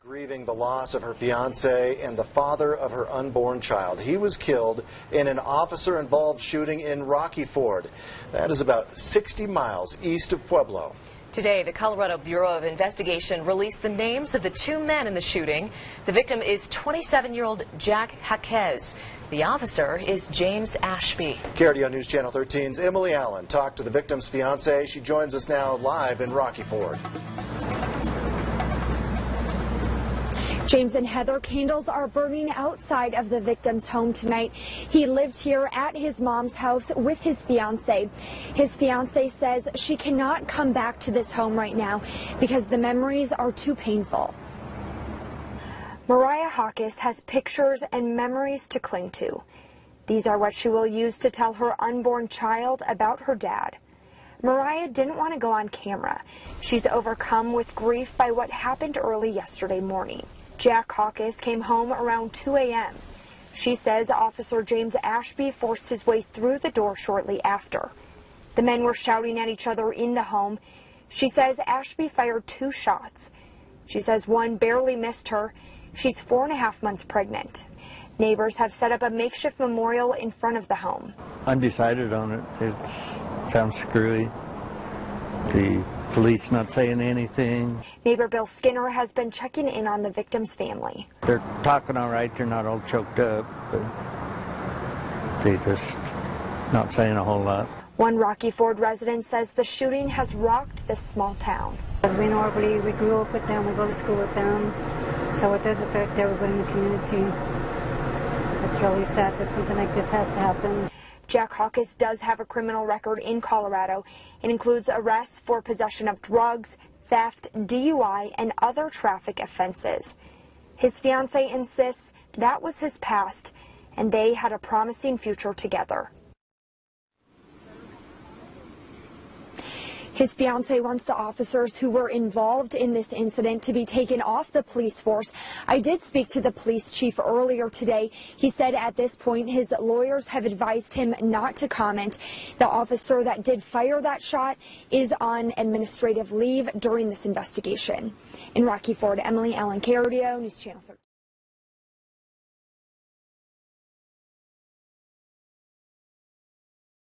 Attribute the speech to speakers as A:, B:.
A: Grieving the loss of her fiance and the father of her unborn child. He was killed in an officer-involved shooting in Rocky Ford. That is about 60 miles east of Pueblo.
B: Today, the Colorado Bureau of Investigation released the names of the two men in the shooting. The victim is 27-year-old Jack Jaquez. The officer is James Ashby.
A: KRDO News Channel 13's Emily Allen talked to the victim's fiance. She joins us now live in Rocky Ford.
C: James and Heather, candles are burning outside of the victim's home tonight. He lived here at his mom's house with his fiance. His fiance says she cannot come back to this home right now because the memories are too painful. Mariah Hawkes has pictures and memories to cling to. These are what she will use to tell her unborn child about her dad. Mariah didn't want to go on camera. She's overcome with grief by what happened early yesterday morning. Jack Hawkes came home around 2 a.m. She says Officer James Ashby forced his way through the door shortly after. The men were shouting at each other in the home. She says Ashby fired 2 shots. She says one barely missed her. She's 4.5 months pregnant. Neighbors have set up a makeshift memorial in front of the home.
D: Undecided on it. It sounds screwy. The police not saying anything.
C: Neighbor Bill Skinner has been checking in on the victim's family.
D: They're talking all right. They're not all choked up, but they just not saying a whole lot.
C: One Rocky Ford resident says the shooting has rocked this small town.
E: We grew up with them, we go to school with them, so it does affect everybody in the community. It's really sad that something like this has to happen.
C: Jack Hawkes does have a criminal record in Colorado. It includes arrests for possession of drugs, theft, DUI, and other traffic offenses. His fiancée insists that was his past, and they had a promising future together. His fiancée wants the officers who were involved in this incident to be taken off the police force. I did speak to the police chief earlier today. He said at this point his lawyers have advised him not to comment. The officer that did fire that shot is on administrative leave during this investigation. In Rocky Ford, Emily Allen, KRDO News Channel 13.